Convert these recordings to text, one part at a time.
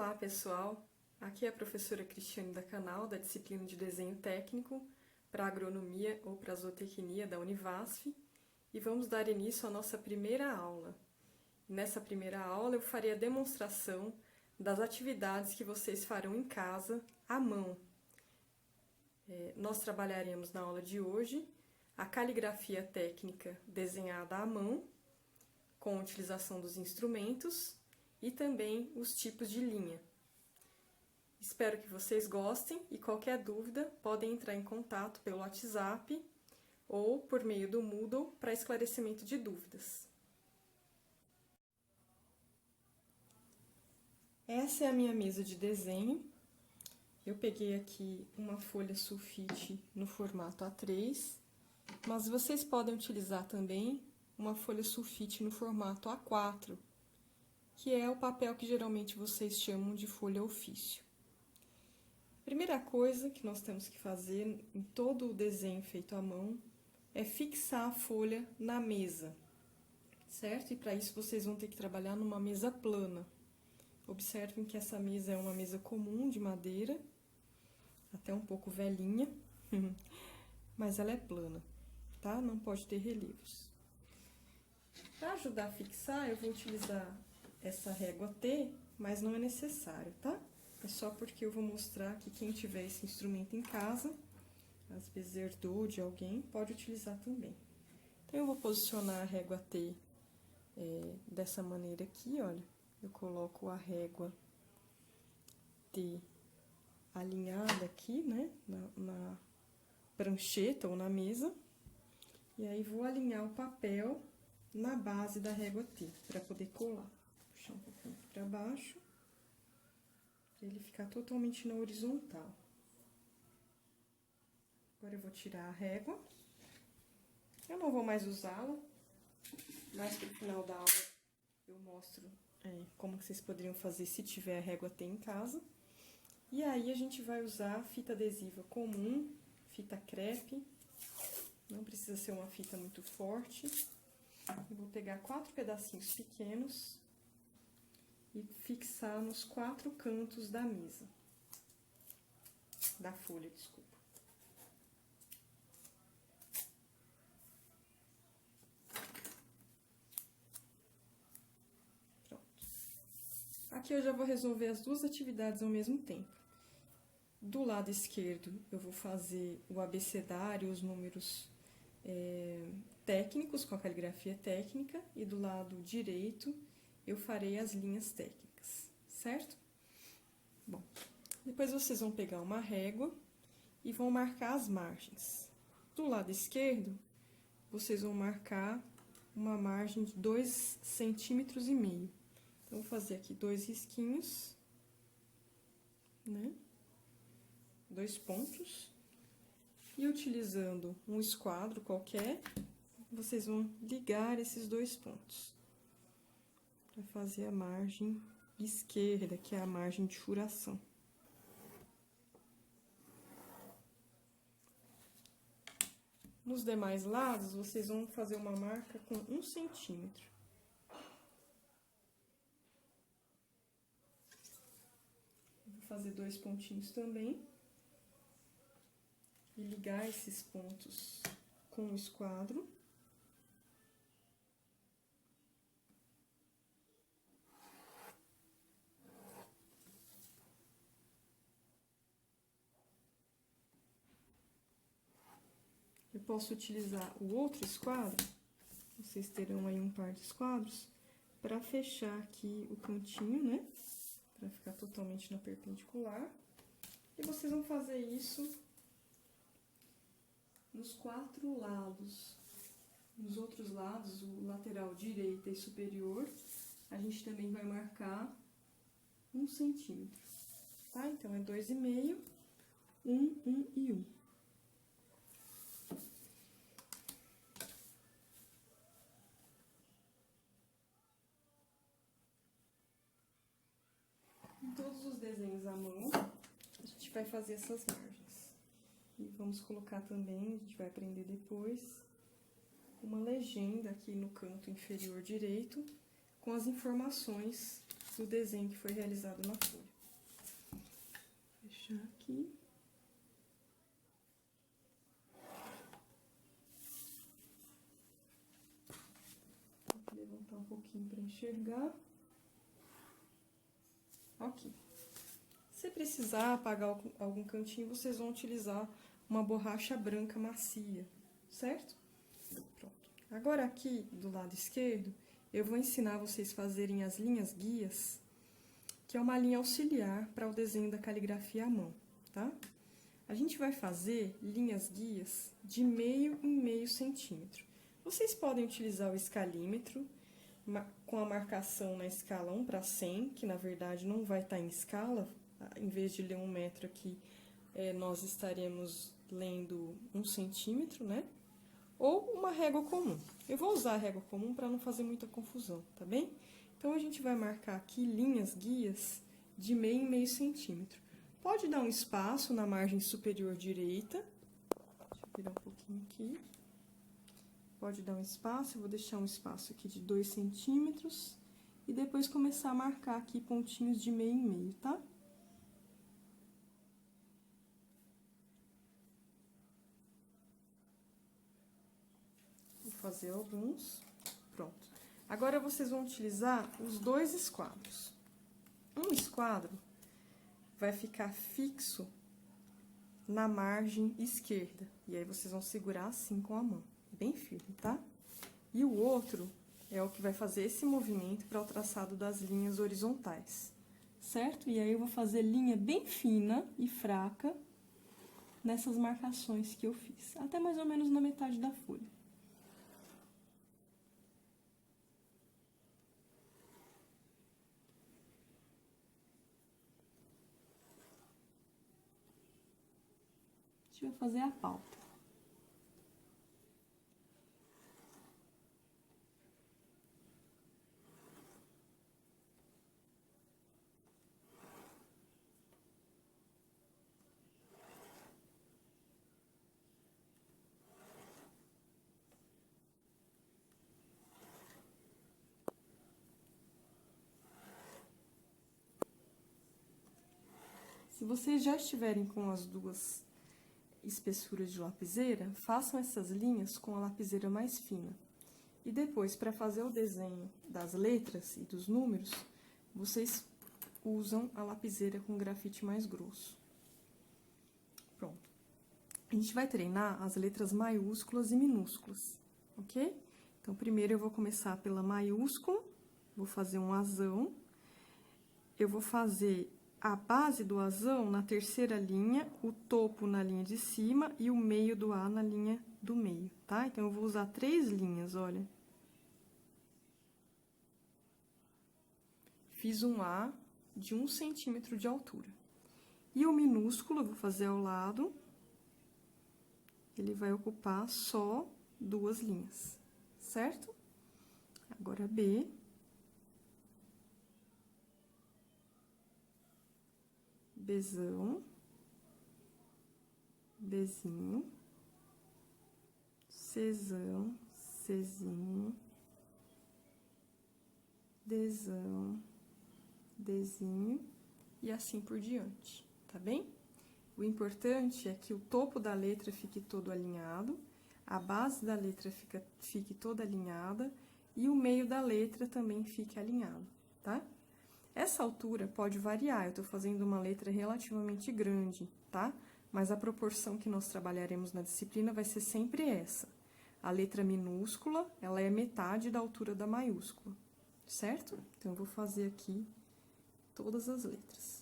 Olá, pessoal! Aqui é a professora Cristiane da Canal, da disciplina de Desenho Técnico para Agronomia ou para Zootecnia da Univasf, e vamos dar início à nossa primeira aula. Nessa primeira aula eu farei a demonstração das atividades que vocês farão em casa, à mão. Nós trabalharemos na aula de hoje a caligrafia técnica desenhada à mão, com a utilização dos instrumentos, e também os tipos de linha. Espero que vocês gostem e qualquer dúvida podem entrar em contato pelo WhatsApp ou por meio do Moodle para esclarecimento de dúvidas. Essa é a minha mesa de desenho. Eu peguei aqui uma folha sulfite no formato A3, mas vocês podem utilizar também uma folha sulfite no formato A4, que é o papel que geralmente vocês chamam de folha ofício. A primeira coisa que nós temos que fazer em todo o desenho feito à mão é fixar a folha na mesa, certo? E para isso vocês vão ter que trabalhar numa mesa plana. Observem que essa mesa é uma mesa comum de madeira, até um pouco velhinha, mas ela é plana, tá? Não pode ter relevos. Para ajudar a fixar, eu vou utilizar essa régua T, mas não é necessário, tá? É só porque eu vou mostrar que quem tiver esse instrumento em casa, às vezes herdou de alguém, pode utilizar também. Então, eu vou posicionar a régua T dessa maneira aqui, olha. Eu coloco a régua T alinhada aqui, né, na prancheta ou na mesa. E aí, vou alinhar o papel na base da régua T, para poder colar. Puxar um pouquinho para baixo, para ele ficar totalmente na horizontal. Agora, eu vou tirar a régua. Eu não vou mais usá-la, mas pro final da aula eu mostro como que vocês poderiam fazer se tiver a régua T em casa. E aí, a gente vai usar fita adesiva comum, fita crepe, não precisa ser uma fita muito forte. Eu vou pegar 4 pedacinhos pequenos e fixar nos 4 cantos da mesa, da folha, desculpa. Pronto. Aqui eu já vou resolver as duas atividades ao mesmo tempo. Do lado esquerdo, eu vou fazer o abecedário, os números técnicos, com a caligrafia técnica, e do lado direito, eu farei as linhas técnicas, certo? Bom, depois vocês vão pegar uma régua e vão marcar as margens. Do lado esquerdo, vocês vão marcar uma margem de 2,5 centímetros. Então, vou fazer aqui 2 risquinhos, né? 2 pontos. E utilizando um esquadro qualquer, vocês vão ligar esses 2 pontos para fazer a margem esquerda, que é a margem de furação. Nos demais lados, vocês vão fazer uma marca com 1 centímetro. Vou fazer 2 pontinhos também. E ligar esses pontos com o esquadro. Eu posso utilizar o outro esquadro, vocês terão aí um par de esquadros, para fechar aqui o cantinho, né? Para ficar totalmente na perpendicular. E vocês vão fazer isso nos 4 lados. Nos outros lados, o lateral direita e superior, a gente também vai marcar 1 centímetro, tá? Então, é 2,5, 1, 1 e 1. Em todos os desenhos à mão, a gente vai fazer essas margens. E vamos colocar também, a gente vai aprender depois, uma legenda aqui no canto inferior direito, com as informações do desenho que foi realizado na folha. Vou fechar aqui. Vou levantar um pouquinho para enxergar. Ok. Se precisar apagar algum cantinho, vocês vão utilizar uma borracha branca macia, certo? Pronto. Agora aqui do lado esquerdo, eu vou ensinar vocês a fazerem as linhas guias, que é uma linha auxiliar para o desenho da caligrafia à mão, tá? A gente vai fazer linhas guias de meio em meio centímetro. Vocês podem utilizar o escalímetro, com a marcação na escala 1/100, que na verdade não vai estar em escala, em vez de ler 1 metro aqui, nós estaremos lendo 1 centímetro, né? Ou uma régua comum. Eu vou usar a régua comum para não fazer muita confusão, tá bem? Então, a gente vai marcar aqui linhas guias de meio em meio centímetro. Pode dar um espaço na margem superior direita. Deixa eu virar um pouquinho aqui. Pode dar um espaço, eu vou deixar um espaço aqui de 2 centímetros. E depois começar a marcar aqui pontinhos de meio em meio, tá? Vou fazer alguns. Pronto. Agora, vocês vão utilizar os 2 esquadros. Um esquadro vai ficar fixo na margem esquerda. E aí, vocês vão segurar assim com a mão, bem firme, tá? E o outro é o que vai fazer esse movimento para o traçado das linhas horizontais, certo? E aí, eu vou fazer linha bem fina e fraca nessas marcações que eu fiz, até mais ou menos na metade da folha. A gente vai fazer a pauta. Se vocês já estiverem com as 2 espessuras de lapiseira, façam essas linhas com a lapiseira mais fina. E depois, para fazer o desenho das letras e dos números, vocês usam a lapiseira com grafite mais grosso. Pronto. A gente vai treinar as letras maiúsculas e minúsculas, ok? Então, primeiro eu vou começar pela maiúscula, vou fazer um asão. Eu vou fazer a base do asão na terceira linha, o topo na linha de cima e o meio do A na linha do meio, tá? Então, eu vou usar 3 linhas, olha. Fiz um A de 1 centímetro de altura. E o minúsculo, eu vou fazer ao lado, ele vai ocupar só 2 linhas, certo? Agora, B. Bzão, Bzinho, Czão, Czinho, Dzão, Dzinho e assim por diante, tá bem? O importante é que o topo da letra fique todo alinhado, a base da letra fique toda alinhada e o meio da letra também fique alinhado, tá? Essa altura pode variar, eu tô fazendo uma letra relativamente grande, tá? Mas a proporção que nós trabalharemos na disciplina vai ser sempre essa. A letra minúscula, ela é metade da altura da maiúscula, certo? Então, eu vou fazer aqui todas as letras.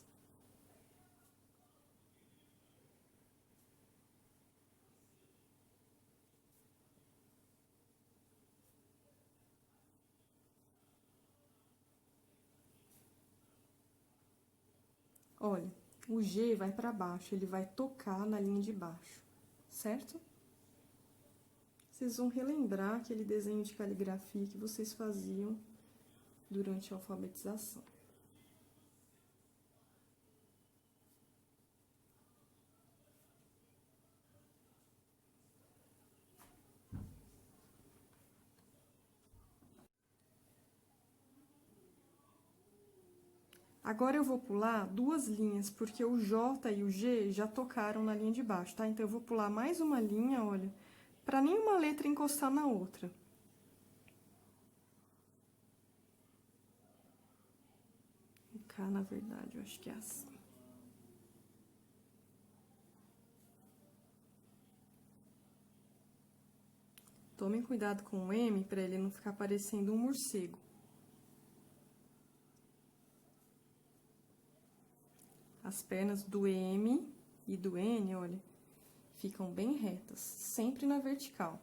Olha, o G vai para baixo, ele vai tocar na linha de baixo, certo? Vocês vão relembrar aquele desenho de caligrafia que vocês faziam durante a alfabetização. Agora, eu vou pular 2 linhas, porque o J e o G já tocaram na linha de baixo, tá? Então, eu vou pular mais uma linha, olha, pra nenhuma letra encostar na outra. Cá, na verdade, eu acho que é assim. Tomem cuidado com o M, pra ele não ficar parecendo um morcego. As pernas do M e do N, olha, ficam bem retas, sempre na vertical.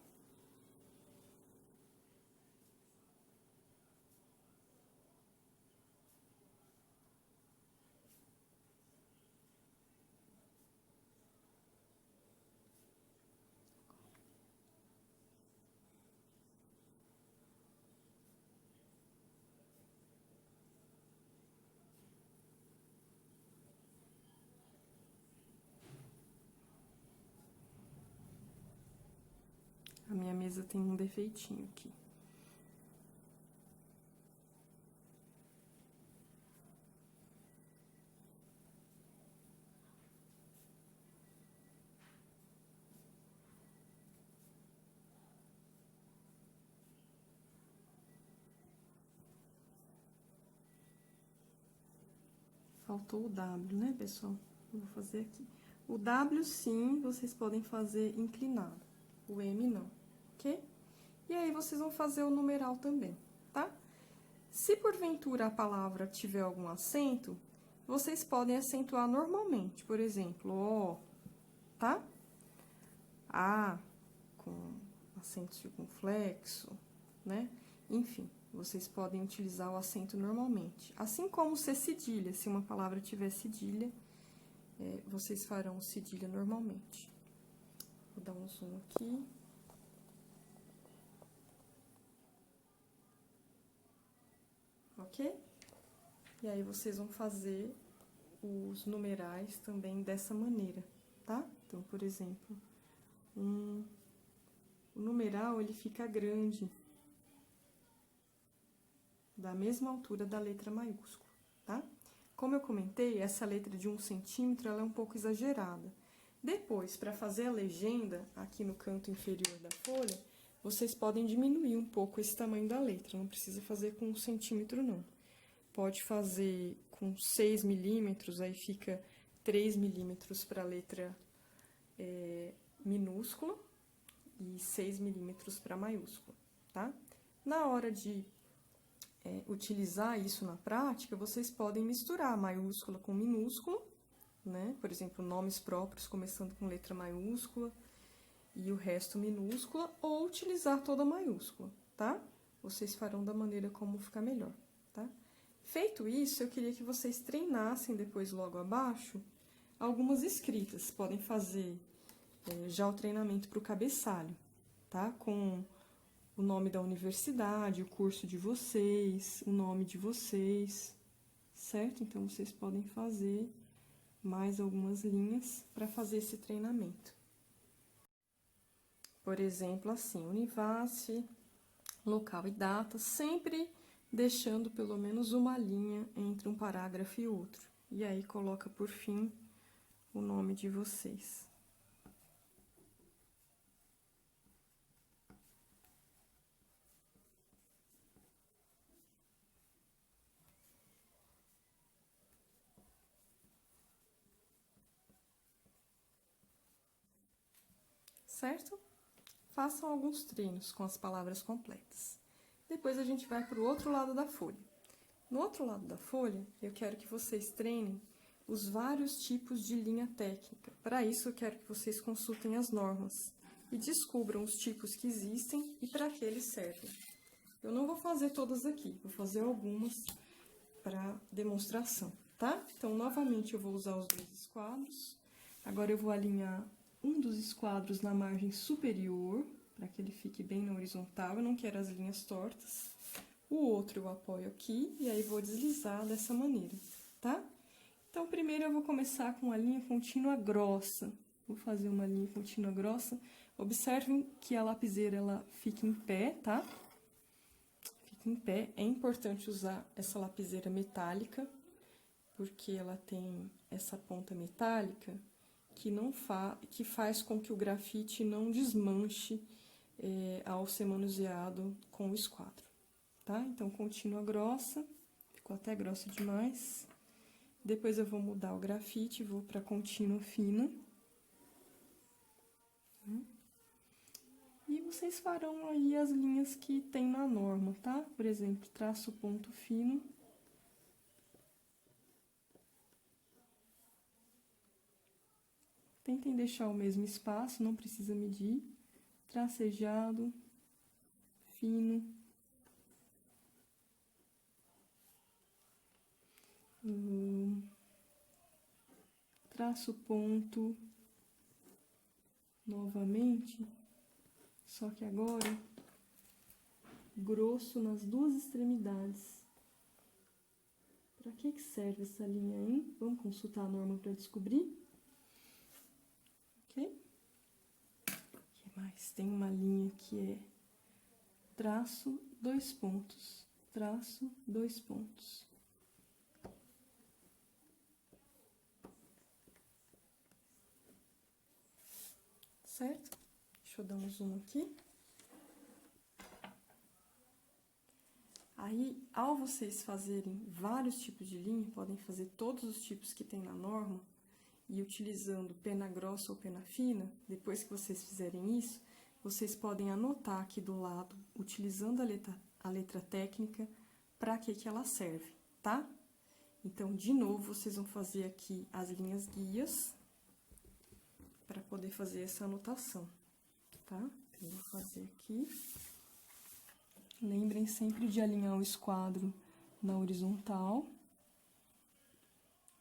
A minha mesa tem um defeitinho aqui. Faltou o W, né, pessoal? Eu vou fazer aqui. O W, sim, vocês podem fazer inclinado. O M, não, ok? E aí, vocês vão fazer o numeral também, tá? Se porventura a palavra tiver algum acento, vocês podem acentuar normalmente. Por exemplo, O, tá? A, com acento circunflexo, né? Enfim, vocês podem utilizar o acento normalmente. Assim como C cedilha, se uma palavra tiver cedilha, vocês farão cedilha normalmente. Vou dar um zoom aqui. Ok? E aí, vocês vão fazer os numerais também dessa maneira, tá? Então, por exemplo, o numeral, ele fica grande, da mesma altura da letra maiúscula, tá? Como eu comentei, essa letra de 1 centímetro, ela é um pouco exagerada. Depois, para fazer a legenda, aqui no canto inferior da folha, vocês podem diminuir um pouco esse tamanho da letra, não precisa fazer com 1 centímetro, não. Pode fazer com 6 milímetros, aí fica 3 milímetros para a letra minúscula e 6 milímetros para maiúscula, tá? Na hora de utilizar isso na prática, vocês podem misturar maiúscula com minúscula, né? Por exemplo, nomes próprios começando com letra maiúscula e o resto minúscula, ou utilizar toda maiúscula, tá? Vocês farão da maneira como ficar melhor, tá? Feito isso, eu queria que vocês treinassem depois, logo abaixo, algumas escritas. Podem fazer já o treinamento para o cabeçalho, tá? Com o nome da universidade, o curso de vocês, o nome de vocês, certo? Então, vocês podem fazer mais algumas linhas para fazer esse treinamento. Por exemplo, assim, Univasse, local e data, sempre deixando pelo menos uma linha entre um parágrafo e outro. E aí, coloca por fim o nome de vocês. Certo? Façam alguns treinos com as palavras completas. Depois a gente vai para o outro lado da folha. No outro lado da folha, eu quero que vocês treinem os vários tipos de linha técnica. Para isso, eu quero que vocês consultem as normas e descubram os tipos que existem e para que eles servem. Eu não vou fazer todas aqui, vou fazer algumas para demonstração, tá? Então, novamente, eu vou usar os 2 esquadros. Agora, eu vou alinhar um dos esquadros na margem superior, para que ele fique bem na horizontal. Eu não quero as linhas tortas. O outro eu apoio aqui e aí vou deslizar dessa maneira, tá? Então, primeiro eu vou começar com a linha contínua grossa. Vou fazer uma linha contínua grossa. Observem que a lapiseira, ela fica em pé, tá? Fica em pé. É importante usar essa lapiseira metálica. porque ela tem essa ponta metálica que faz com que o grafite não desmanche ao ser manuseado com o esquadro, tá? Então, contínua grossa, ficou até grossa demais. Depois eu vou mudar o grafite, vou para contínua fina. E vocês farão aí as linhas que tem na norma, tá? Por exemplo, traço ponto fino. Tentem deixar o mesmo espaço, não precisa medir. Tracejado, fino. Traço ponto novamente, só que agora grosso nas duas extremidades. Para que serve essa linha aí? Vamos consultar a norma para descobrir. Ok? O que mais? Tem uma linha que é traço, dois pontos, traço, dois pontos. Certo? Deixa eu dar um zoom aqui. Aí, ao vocês fazerem vários tipos de linha, podem fazer todos os tipos que tem na norma, e utilizando pena grossa ou pena fina, depois que vocês fizerem isso, vocês podem anotar aqui do lado, utilizando a letra técnica, para que ela serve, tá? Então, de novo, vocês vão fazer aqui as linhas guias, para poder fazer essa anotação, tá? Então, eu vou fazer aqui. Lembrem sempre de alinhar o esquadro na horizontal.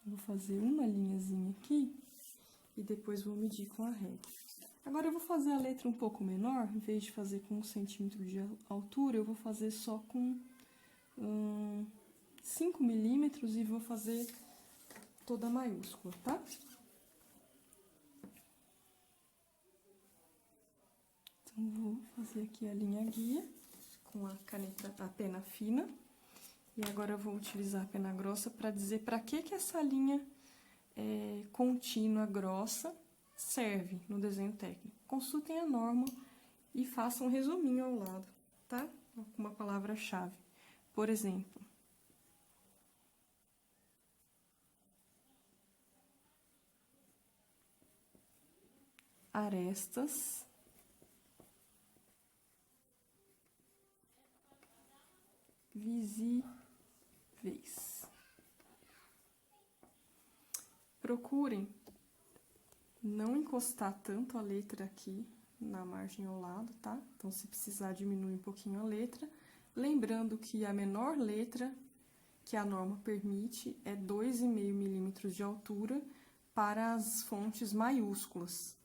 Vou fazer uma linhazinha aqui e depois vou medir com a régua. Agora, eu vou fazer a letra um pouco menor, em vez de fazer com 1 centímetro de altura, eu vou fazer só com 5 milímetros e vou fazer toda maiúscula, tá? Então, vou fazer aqui a linha guia com a caneta, a pena fina. E agora eu vou utilizar a pena grossa para dizer para que essa linha contínua grossa serve no desenho técnico. Consultem a norma e façam um resuminho ao lado, tá? Com uma palavra-chave. Por exemplo, arestas visíveis. Procurem não encostar tanto a letra aqui na margem ao lado, tá? Então, se precisar, diminui um pouquinho a letra. Lembrando que a menor letra que a norma permite é 2,5 milímetros de altura para as fontes maiúsculas,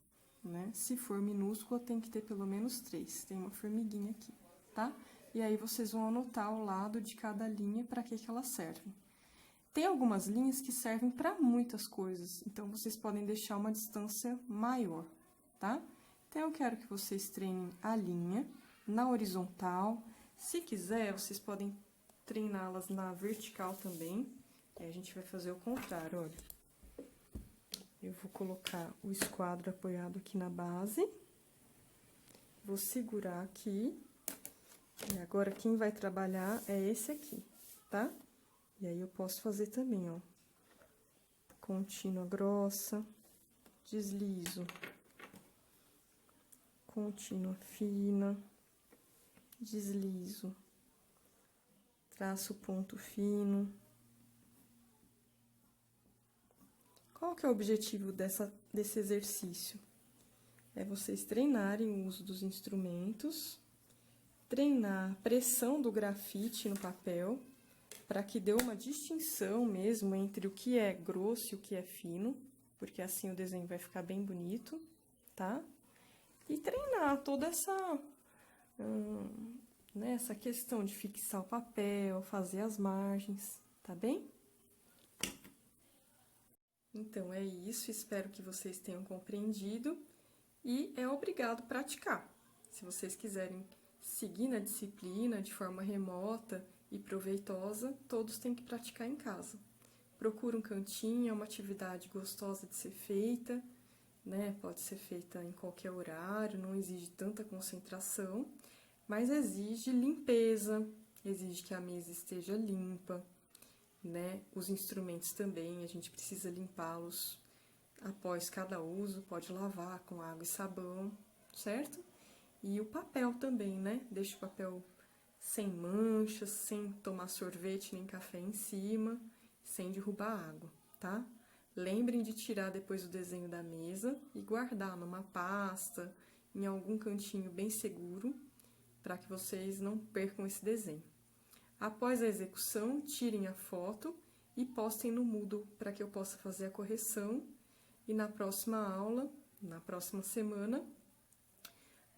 né? Se for minúscula, tem que ter pelo menos 3. Tem uma formiguinha aqui, tá? E aí, vocês vão anotar ao lado de cada linha para que elas servem. Tem algumas linhas que servem para muitas coisas, então, vocês podem deixar uma distância maior, tá? Então, eu quero que vocês treinem a linha na horizontal. Se quiser, vocês podem treiná-las na vertical também. Aí, a gente vai fazer o contrário, olha. Eu vou colocar o esquadro apoiado aqui na base. Vou segurar aqui. E agora, quem vai trabalhar é esse aqui, tá? E aí, eu posso fazer também, ó. Contínua grossa, deslizo. Contínua fina, deslizo. Traço ponto fino. Qual que é o objetivo desse exercício? É vocês treinarem o uso dos instrumentos, treinar a pressão do grafite no papel, para que dê uma distinção mesmo entre o que é grosso e o que é fino, porque assim o desenho vai ficar bem bonito, tá? E treinar toda essa questão de fixar o papel, fazer as margens, tá bem? Então, é isso, espero que vocês tenham compreendido e é obrigado praticar. Se vocês quiserem seguir na disciplina de forma remota e proveitosa, todos têm que praticar em casa. procura um cantinho, é uma atividade gostosa de ser feita, né? Pode ser feita em qualquer horário, não exige tanta concentração, mas exige limpeza, exige que a mesa esteja limpa, né? Os instrumentos também, a gente precisa limpá-los após cada uso, pode lavar com água e sabão, certo? E o papel também, né? Deixa o papel sem manchas, sem tomar sorvete nem café em cima, sem derrubar água, tá? Lembrem de tirar depois o desenho da mesa e guardar numa pasta, em algum cantinho bem seguro, para que vocês não percam esse desenho. Após a execução, tirem a foto e postem no Moodle para que eu possa fazer a correção. E na próxima aula, na próxima semana,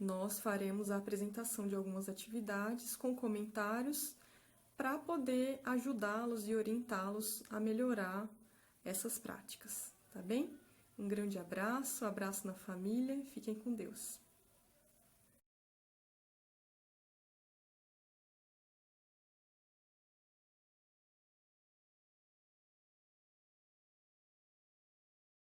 nós faremos a apresentação de algumas atividades com comentários para poder ajudá-los e orientá-los a melhorar essas práticas, tá bem? Um grande abraço, abraço na família, fiquem com Deus.